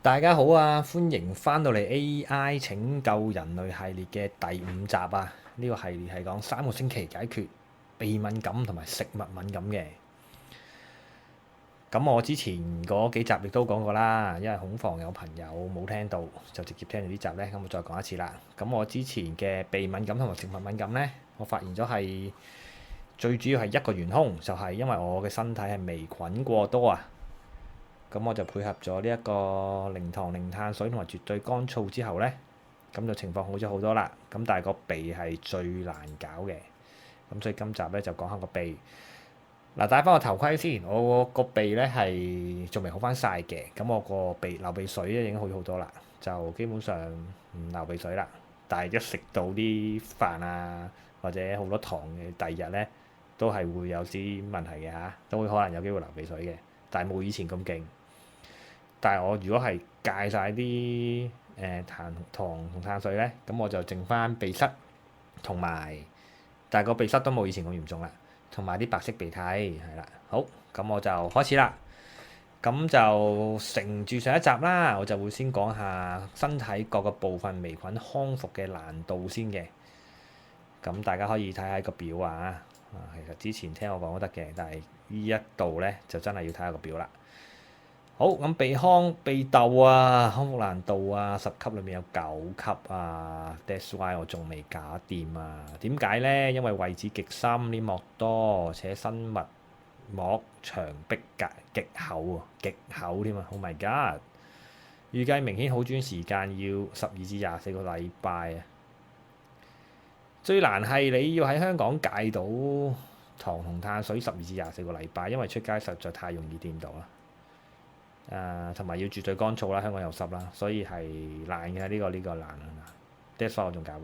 大家好啊！歡迎翻到嚟 AI 拯救人類系列嘅第五集啊！呢個系列係講3個星期解決鼻敏感同埋食物敏感嘅。咁我之前嗰幾集亦都講過啦，因為恐防有朋友冇聽到，就直接聽到呢集呢。咁我再講一次啦。咁我之前嘅鼻敏感同埋食物敏感呢，我發現咗係最主要係一個元兇，就係因為我嘅身體係微菌過多啊。咁我就配合咗呢一個零糖零碳水同埋絕對乾燥之後呢，咁就情況好咗好多啦。咁但係個鼻係最難搞嘅，咁所以今集呢就講下個鼻。嗱，戴翻個頭盔先，我個鼻呢係仲未好翻晒嘅，咁我個鼻流鼻水咧已經好咗好多啦，就基本上唔流鼻水啦。但係一食到啲飯啊或者好多糖嘅，第二日呢都係會有啲問題嘅嚇，都會可能有機會流鼻水嘅，但係冇以前咁勁。但係我如果係戒晒啲糖同碳水呢，咁我就剩翻鼻塞同埋，但係個鼻塞都冇以前咁嚴重啦，同埋啲白色鼻涕係啦。好，咁我就開始啦。咁就承住上一集啦，我就會先講下身體各個部分微菌康復嘅難度先嘅。咁大家可以睇下個表啊。其實之前聽我講都得嘅，但係呢一度呢，就真係要睇下個表啦。好，咁鼻竇啊，康復難度啊，10級裏面有9級啊，that's why 我仲未搞掂啊。點解呢？因為位置極深，黏膜多，且生物膜牆壁隔極厚喎，極厚添啊 ！Oh my god！預計明顯好轉時間要12至24個禮拜啊。最難係你要喺香港戒到糖同碳水12至24個禮拜，因為出街實在太容易掂到啦。同埋要絕對乾燥啦，香港又濕啦，所以係難嘅呢個難啊。That's why 我仲搞緊。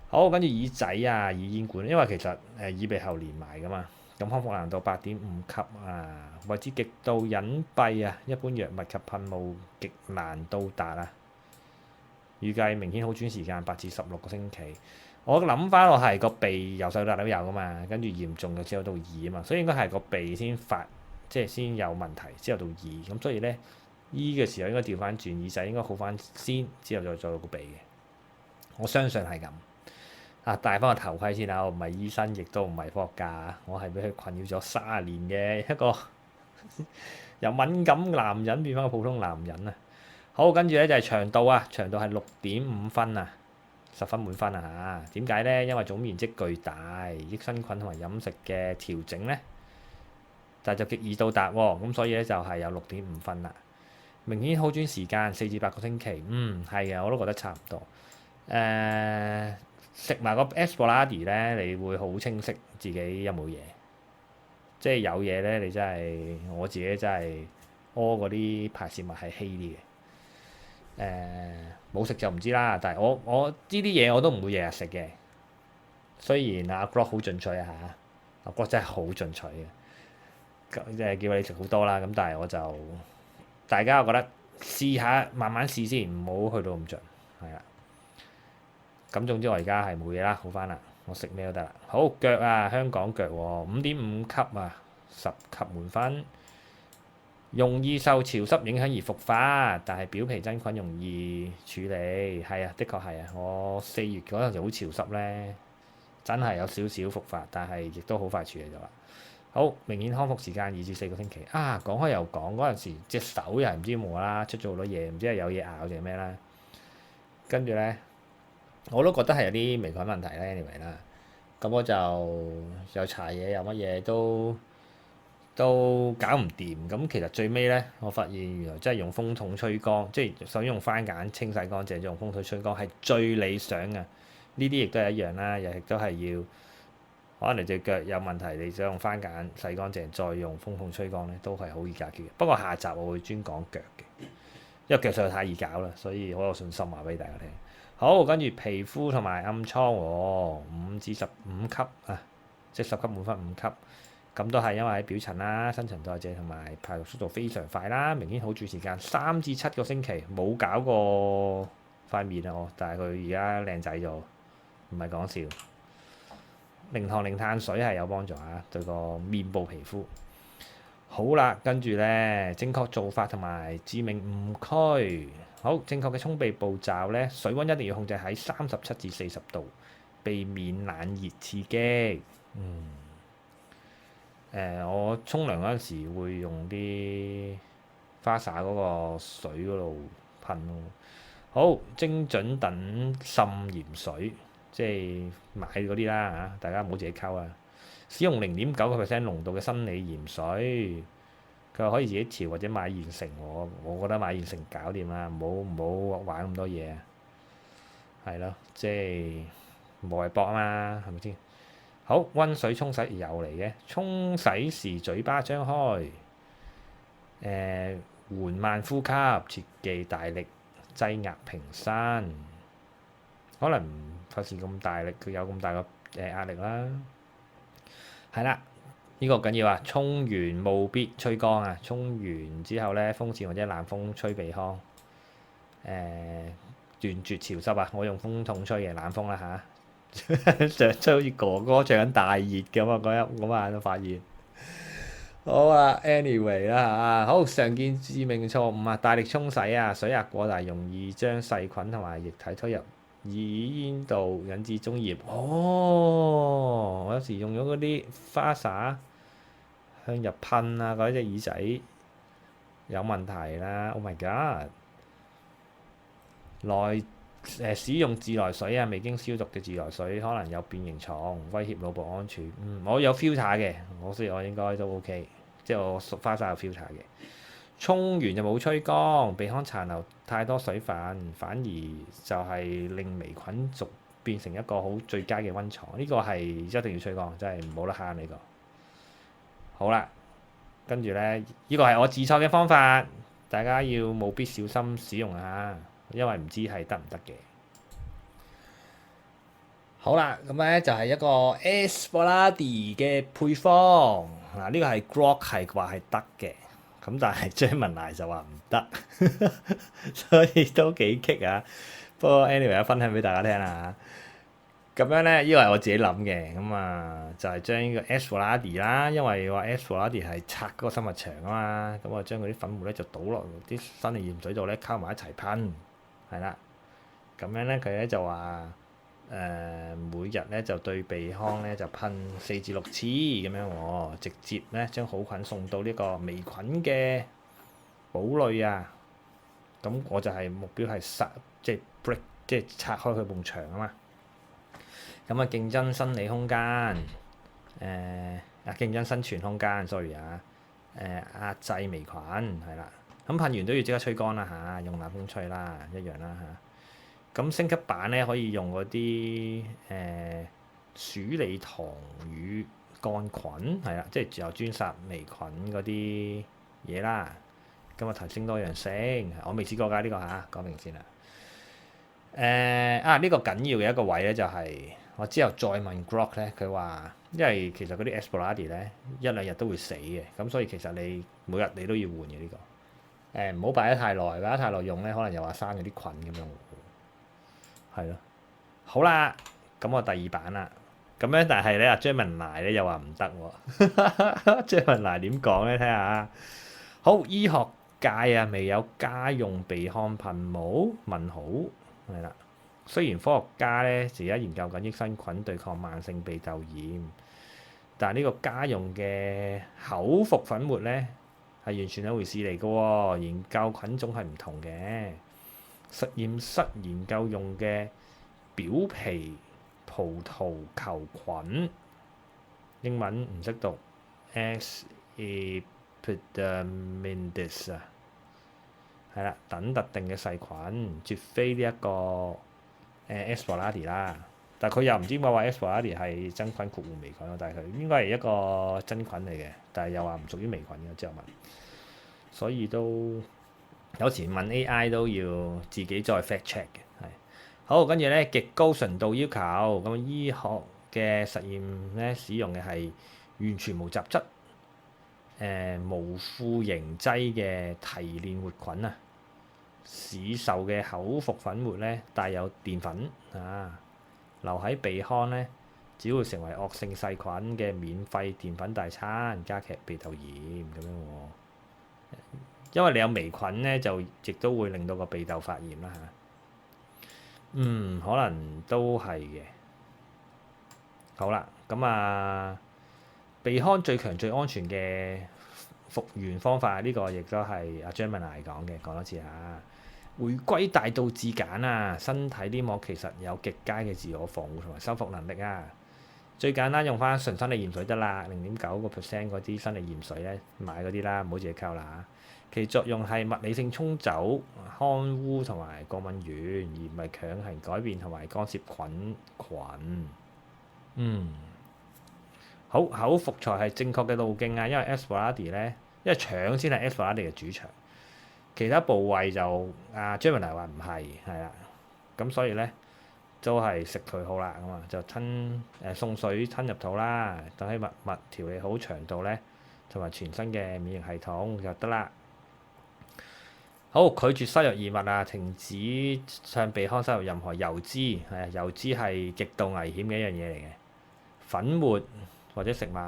好，跟住耳仔啊、耳咽管，因為其實耳鼻喉連埋噶嘛，咁康復難度8.5級啊，位置極度隱蔽啊，一般藥物及噴霧極難到達啊。預計明顯好轉時間8至16個星期。我諗翻我係個鼻由細到大都有噶嘛，跟住嚴重嘅之後到耳啊嘛，所以應該係個鼻先發。即係先有問題，之後到耳，咁所以呢，醫嘅時候應該調翻轉，耳仔應該好翻先，之後再到個鼻嘅。我相信係咁。戴翻個頭盔先啦，我唔係醫生，亦都唔係科學家，我係俾佢困擾咗30年嘅一個由敏感男人變翻個普通男人啊。好，跟住呢就係腸道啊，腸道係6.5分啊，10分滿分啊嚇。點解呢？因為總面積巨大，益生菌同埋飲食嘅調整呢。但係就極易到達喎，咁所以咧就係有6.5分啦。明顯好轉時間4至8個星期，係嘅，我都覺得差唔多。食埋個 Aspiradi 咧，你會好清晰自己有冇嘢。即係有嘢咧，你真係我自己真係屙嗰啲排泄物係稀啲嘅。冇食就唔知啦，但係我呢啲嘢我都唔會日日食嘅。雖然阿 Glock 好進取啊嚇，阿 Glock 真係好進取嘅。即係叫你食好多啦，咁但係我就大家我覺得試下慢慢試先，唔好去到咁盡，係啦。咁總之我而家係冇嘢啦，好翻啦，我食咩都得啦。好，腳啊，香港腳喎，5.5級啊，10級滿分。容易受潮濕影響而復發，但係表皮真菌容易處理，係啊，的確係啊。我4月嗰陣時好潮濕咧，真係有少少復發，但係亦都好快處理咗啦。好，明顯康復時間2至4個星期。講開又講，嗰陣時隻手又係唔知冇啦，出咗好多嘢，唔知係有嘢咬定係咩啦。跟住呢，我都覺得係有啲微菌問題咧，anyway啦。咁我就又搽嘢，又乜嘢都搞唔掂。咁其實最尾呢，我發現原來真係用風筒吹乾，即係首先用番梘清洗乾淨，再用風筒吹乾係最理想嘅。呢啲亦都係一樣啦，又亦都係要。可能你隻腳有問題，你想用番梘洗乾淨，再用風筒吹乾咧，都係好易解決嘅。不過下集我會專講腳嘅，因為腳實在太易搞啦，所以好有信心話俾大家聽。好，跟住皮膚同埋暗瘡喎，5至15級啊，即係10級滿分5級，咁都係因為喺表層啦、新陳代謝同埋排毒速度非常快啦，明顯好轉時間3至7個星期，冇搞過塊面啊我，但係佢而家靚仔咗，唔係講笑。零糖零碳水係有幫助啊，對個面部皮膚。好啦，跟住咧，正確做法同埋致命誤區。好，正確嘅沖鼻步驟咧，水溫一定要控制喺37至40度，避免冷熱刺激。我沖涼嗰陣時會用啲花灑嗰個水嗰度噴咯。好，精準等滲鹽水，即係買嗰啲啦嚇，大家唔好自己溝啊。使用0.9% 濃度嘅生理鹽水，佢話可以自己調或者買現成。我覺得買現成搞掂啦，唔好玩咁多嘢啊。係咯，即係無謂搏啊嘛，係咪先？好，温水沖洗油嚟嘅，沖洗時嘴巴張開，緩慢呼吸，切忌大力擠壓瓶身。可能費事咁大力，佢有咁大個壓力啦。係啦，呢個緊要啊！沖完務必吹乾啊！沖完之後咧，風扇或者冷風吹鼻腔，斷絕潮濕啊！我用風筒吹嘅冷風啦嚇，吹好似哥哥着緊大熱咁啊！嗰晚都發現。好啊，anyway 啦嚇，好常見致命錯誤啊！大力沖洗啊，水壓過大容易將細菌同埋液體推入耳咽道，引致中葉。我有時用咗嗰啲花灑向入噴啊，嗰隻耳仔有問題啦。Oh my god！使用自來水啊，未經消毒嘅自來水可能有變形蟲，威脅腦部安全。我有 filter 嘅，所以我應該都 OK，即係我花灑有 filter 嘅。沖完就冇吹乾，鼻腔殘留太多水分，反而就係令微菌族變成一個好最佳嘅溫床。呢個係一定要吹乾，真係冇得慳呢個。好啦，跟住咧，呢個係我自創嘅方法，大家要務必小心使用啊！因為唔知係得唔得嘅。好啦，咁咧就係一個 Esplady 嘅配方。嗱，呢個係 Grok 係話係得嘅，咁但係張文娜就話唔得，所以都幾棘啊。不過 anyway 分享俾大家聽啦。咁樣咧，呢個係我自己諗嘅，咁啊就係將呢個 Esplady 啦，因為話 Esplady 係拆嗰個生物場啊嘛，咁啊將嗰啲粉末咧就倒落啲生理鹽水度咧溝埋一齊噴。係啦，咁樣咧佢咧就話每日咧就對鼻腔咧就噴4至6次咁樣喎，直接咧將好菌送到呢個微菌嘅堡壘啊。咁我就係目標係即係 break，即係拆開佢埲牆啊嘛。咁啊競爭生理空間，競爭生存空間，sorry 啊，壓制微菌係啦。咁噴完都要即刻吹乾啦嚇，用冷風吹啦，一樣啦嚇。咁升級版咧可以用嗰啲鼠李糖乳桿菌係啦，即係有專殺微菌嗰啲嘢啦。咁啊提升多樣性，我未試過㗎呢個嚇，講明先啦。呢個緊要嘅一個位咧就係我之後再問 Grok 咧，佢話因為其實嗰啲 Esplady 咧1-2日都會死嘅，咁所以其實你每日你都要換嘅呢個。唔好擺得太耐，擺得太耐用咧，可能又話生咗啲菌咁樣喎。係咯，好啦，咁我第二版啦。咁咧，但係咧阿張文娜咧又話唔得喎。張文娜點講咧？睇下。好，醫學界啊，未有家用鼻腔噴霧？問號係啦。雖然科學家咧而家研究緊益生菌對抗慢性鼻竇炎，但係呢個家用嘅口服粉末咧，係完全一回事嚟嘅喎，研究菌種係唔同嘅。實驗室研究用嘅表皮葡萄球菌，英文唔識讀 ，S epidermidis 啊，係啦，等特定嘅細菌，絕非呢一個Esplady 啦。但係佢又唔知點解話 Esplady 係真菌括弧微菌咯，但係佢應該係一個真菌嚟嘅，但係又話唔屬於微菌嘅，之後問。所以都有時問 AI 都要自己再 fact check 嘅，係。好，跟住咧極高純度要求，咁醫學嘅實驗咧使用嘅係完全無雜質、無賦形劑嘅提煉活菌啊。市售嘅口服粉末咧帶有澱粉啊，留喺鼻腔咧只會成為惡性細菌嘅免費澱粉大餐，加劇鼻竇炎咁樣喎。因為你有微菌咧，就亦都會令到個鼻竇發炎啦嚇。可能都係嘅。好啦，咁啊，鼻腔最強最安全嘅復原方法，呢個亦都係阿 Gemini 講嘅，講多次啊。回歸大道至簡啊！身體黏膜其實有極佳嘅自我防護同埋修復能力啊！最簡單用翻純生理鹽水得啦，0.9% 嗰啲生理鹽水咧，買嗰啲啦，唔好自己溝啦。其作用係物理性沖走汗污同埋過敏源，而唔係強行改變同埋干涉菌。好，口服才係正確嘅路徑啊！因為 Esperanty 咧，因為腸先係 Esperanty 嘅主場。其他部位就Gemini 話唔係，係啦，咁所以咧都係食佢好啦，咁啊就送水吞入肚啦，等喺密密調理好腸道咧，同埋全身嘅免疫系統就得啦。好，拒絕吸入異物啊，停止向鼻腔吸入任何油脂，油脂係極度危險嘅一樣嘢嚟嘅。粉末或者食物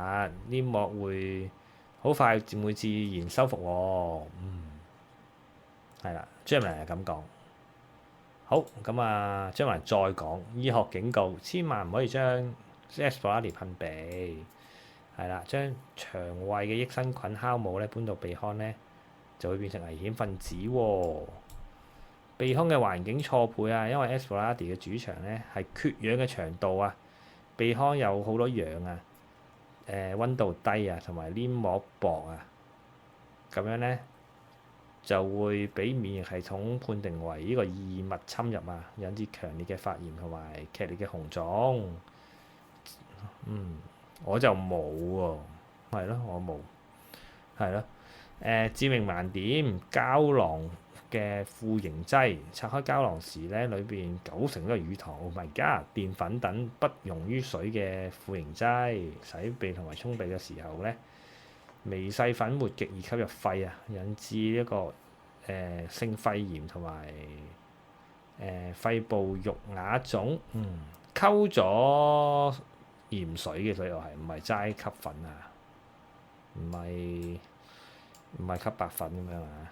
黏膜會好快會自然修復喎。係啦，Gemini 係咁講。好，咁啊，Gemini再講醫學警告，千萬唔可以將 Esperanty 噴鼻。係啦，將腸胃嘅益生菌酵母咧搬到鼻腔咧，就會變成危險分子喎。鼻腔嘅環境錯配啊，因為 Esperanty 嘅主場咧係缺氧嘅腸道啊，鼻腔有好多氧啊，溫度低啊，同埋黏膜薄啊，咁樣咧，就會俾免疫系統判定為呢個異物侵入啊，引致強烈嘅發炎同埋劇烈嘅紅腫。我就冇喎，係咯，我冇，係咯。致命盲點，膠囊嘅賦形劑，拆開膠囊時咧，裏邊90%都係乳糖、Oh my god、澱粉等不溶於水嘅賦形劑，洗鼻同埋沖鼻嘅時候咧，微細粉末極易吸入肺啊，引致一個性肺炎同埋肺部肉芽腫。溝咗鹽水嘅，所以我係唔係齋吸粉啊？唔係吸白粉咁樣啊？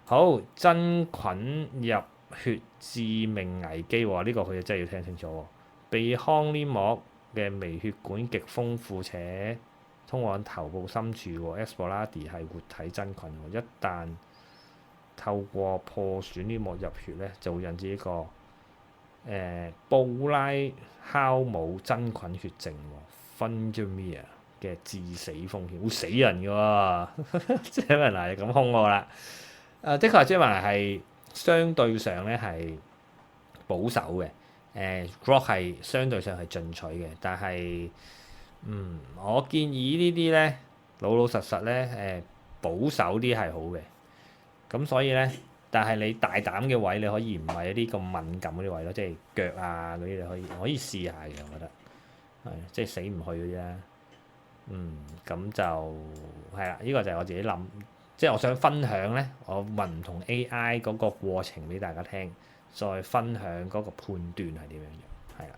好，真菌入血致命危機喎！呢個佢真係要聽清楚喎。鼻腔黏膜嘅微血管極豐富且通往頭部深處喎。Esperanty 係活體真菌喎，一旦透過破損黏膜入血咧，就會引致呢個布拉酵母真菌血症 Fungemia 嘅致死風險，會死人㗎喎。Gemini 咁兇我啦。的確，Gemini 係相對上咧係保守嘅。Grok 係相對上係進取嘅，但係我建議呢啲咧老老實實咧保守啲係好嘅。咁所以咧，但係你大膽嘅位，你可以唔係一啲咁敏感嗰啲位咯，即係腳啊嗰啲，你可以試下嘅，我覺得係即係死唔去嗰啲啦。咁就係啦，呢個就係我自己諗，即係我想分享咧，我問唔同 AI 嗰個過程俾大家聽，再分享嗰個判斷係點樣樣，係啦。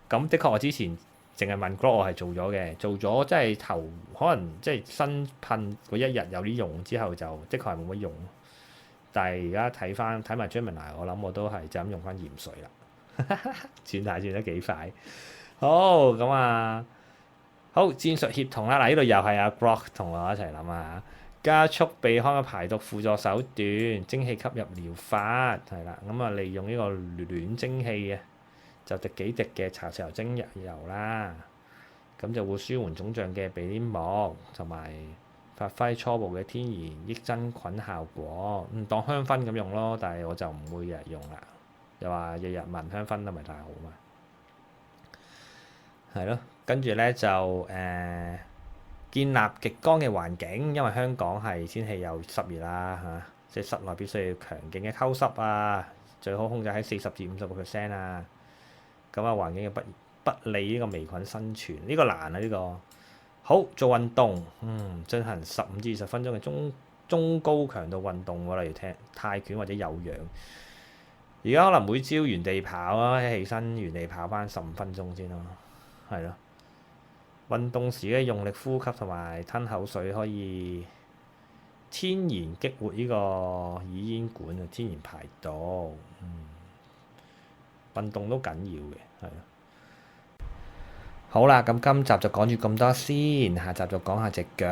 咁的確我之前淨係問 Grok 我係做咗嘅，做咗即係頭可能即係新噴嗰一日有啲用之後就的確係冇乜用。但係而家睇埋 Gemini， 我諗我都係就咁用翻鹽水啦。轉得幾快。好咁啊，好戰術協同啦。嗱，呢度又係阿 Grok 同我一齊諗啊。加速鼻腔嘅排毒輔助手段，蒸氣吸入療法係啦。咁啊，利用呢個暖蒸氣嘅，就滴幾滴嘅茶石油精油啦，咁就會舒緩腫脹嘅鼻黏膜，同埋發揮初步嘅天然抑真菌效果。當香薰咁用咯，但係我就唔會日日用啦。又話日日聞香薰都唔係太好嘛。係咯，跟住咧就建立極乾嘅環境，因為香港係天氣又濕熱啦嚇，即係室內必須要強勁嘅溝濕啊，最好控制喺40至50%啊。咁啊，環境嘅不利呢個微菌生存，呢個難啊呢個。好，做運動，進行15至20分鐘嘅中高強度運動喎，例如踢泰拳或者有氧。而家可能每朝原地跑啊，起身原地跑翻15分鐘先咯。係咯。運動時嘅用力呼吸同埋吞口水可以天然激活呢個耳咽管啊，天然排毒。運動都緊要嘅，係咯。好啦，咁今集就講住咁多先，下集就講下隻腳。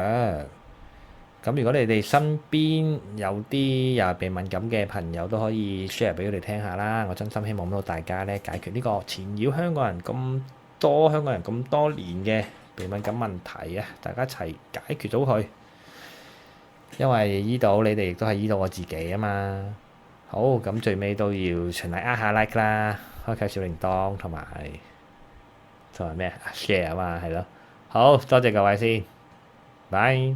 咁如果你哋身邊有啲又係鼻敏感嘅朋友，都可以 share 俾佢哋聽下啦。我真心希望幫到大家咧解決呢個纏繞香港人咁多年嘅鼻敏感問題啊！大家一齊解決到佢，因為醫到你哋亦都係醫到我自己啊嘛。好，咁最尾都要循例下 like 啦，開啟小鈴鐺同埋咩 share 啊嘛，係咯。好多謝各位先，拜。